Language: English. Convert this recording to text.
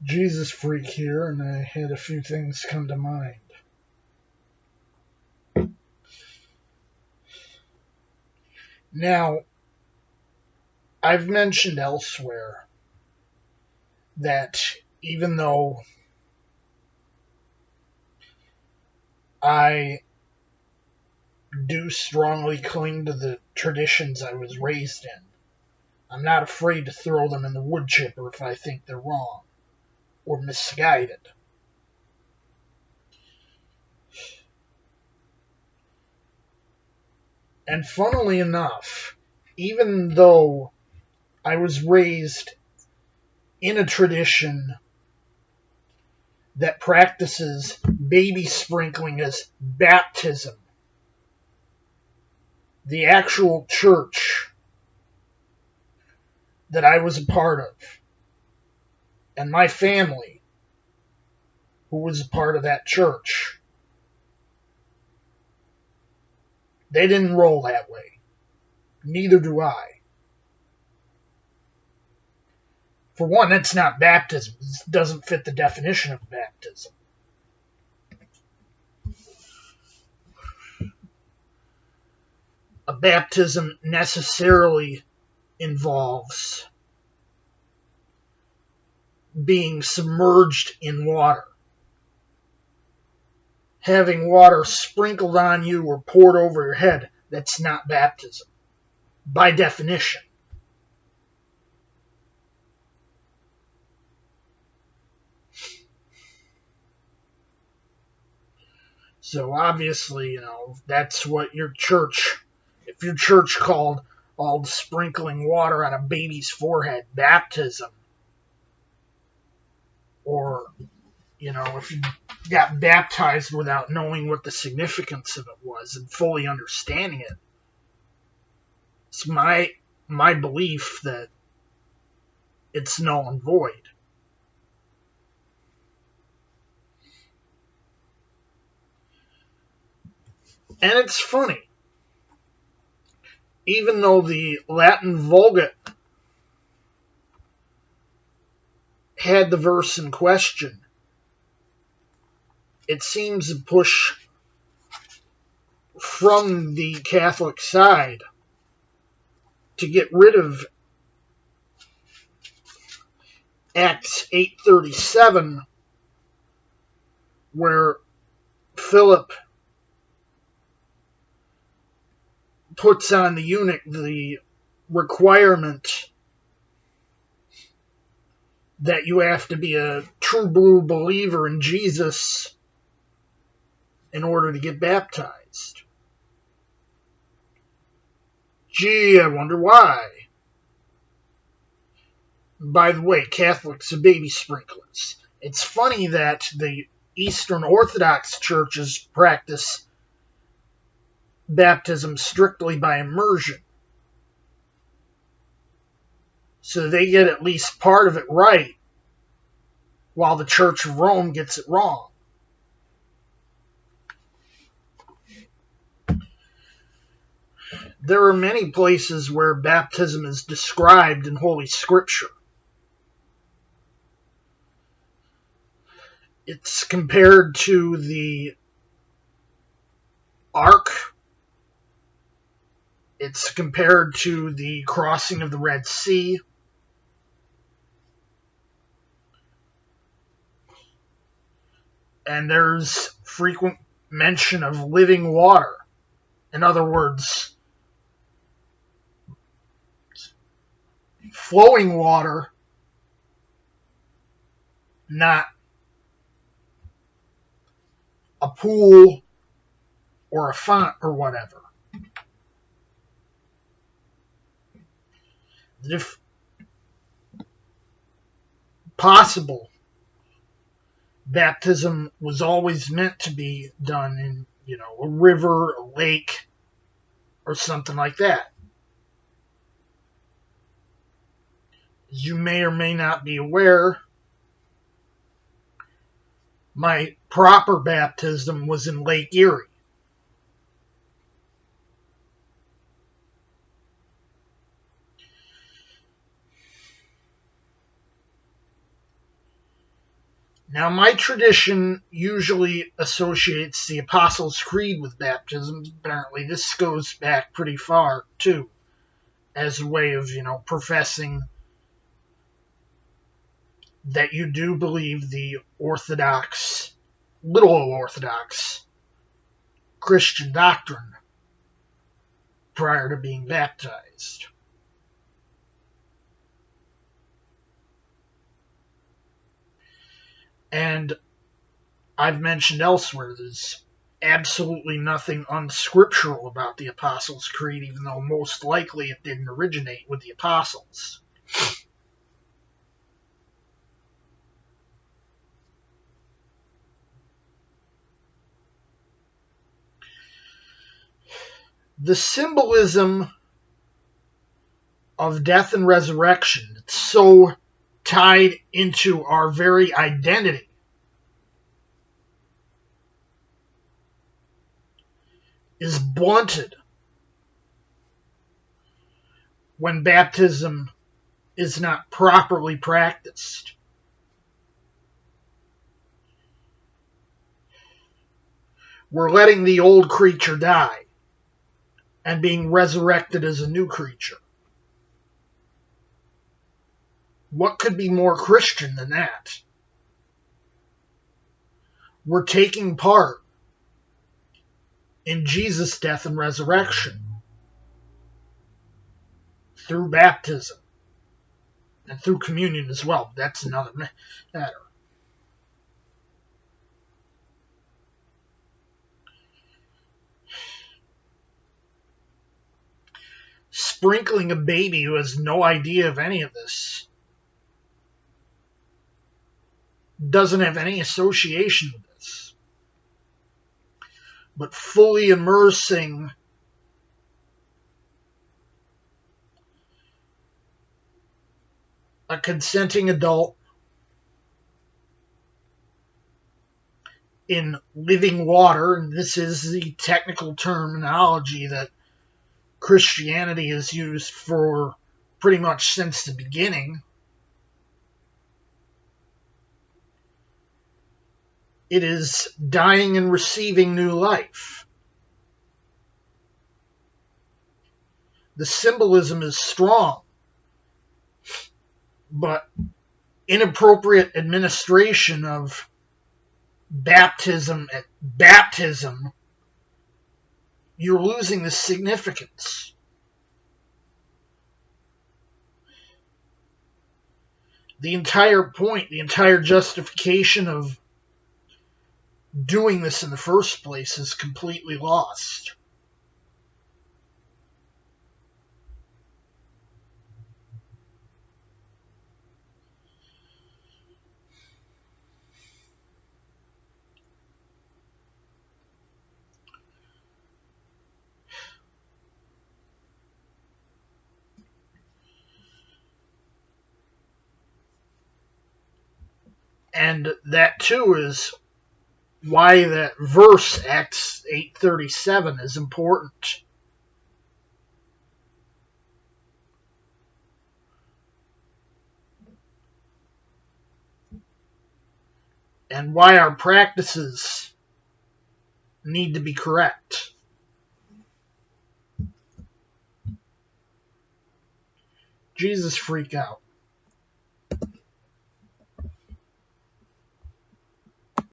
Jesus freak here, and I had a few things come to mind. Now, I've mentioned elsewhere that even though I do strongly cling to the traditions I was raised in, I'm not afraid to throw them in the wood chipper if I think they're wrong or misguided. And funnily enough, even though I was raised in a tradition that practices baby sprinkling as baptism, the actual church that I was a part of, and my family, who was a part of that church, they didn't roll that way. Neither do I. For one, that's not baptism. It doesn't fit the definition of baptism. A baptism necessarily involves being submerged in water, having water sprinkled on you or poured over your head. That's not baptism, by definition. So obviously, that's what your church, if your church called all the sprinkling water on a baby's forehead baptism, or, if you got baptized without knowing what the significance of it was and fully understanding it, it's my belief that it's null and void. And it's funny, even though the Latin Vulgate had the verse in question, it seems to push from the Catholic side to get rid of Acts 8:37, where Philip puts on the eunuch the requirement that you have to be a true blue believer in Jesus in order to get baptized. Gee, I wonder why. By the way, Catholics are baby sprinklers. It's funny that the Eastern Orthodox churches practice baptism strictly by immersion. So they get at least part of it right, while the Church of Rome gets it wrong. There are many places where baptism is described in Holy Scripture. It's compared to the ark. It's compared to the crossing of the Red Sea. And there's frequent mention of living water. In other words, flowing water, not a pool or a font or whatever. If possible, baptism was always meant to be done in, a river, a lake, or something like that. As you may or may not be aware, my proper baptism was in Lake Erie. Now, my tradition usually associates the Apostles' Creed with baptism. Apparently, this goes back pretty far, too, as a way of, professing that you do believe the Orthodox, little Orthodox Christian doctrine prior to being baptized. And I've mentioned elsewhere, there's absolutely nothing unscriptural about the Apostles' Creed, even though most likely it didn't originate with the Apostles. The symbolism of death and resurrection, it's so tied into our very identity, is blunted when baptism is not properly practiced. We're letting the old creature die and being resurrected as a new creature. What could be more Christian than that? We're taking part in Jesus' death and resurrection through baptism and through communion as well. That's another matter. Sprinkling a baby who has no idea of any of this doesn't have any association with this. But fully immersing a consenting adult in living water, and this is the technical terminology that Christianity has used for pretty much since the beginning. It is dying and receiving new life. The symbolism is strong, but inappropriate administration of baptism at baptism, you're losing the significance. The entire point, the entire justification of doing this in the first place is completely lost. And that too is why that verse, Acts 8:37, is important. And why our practices need to be correct. Jesus freak out.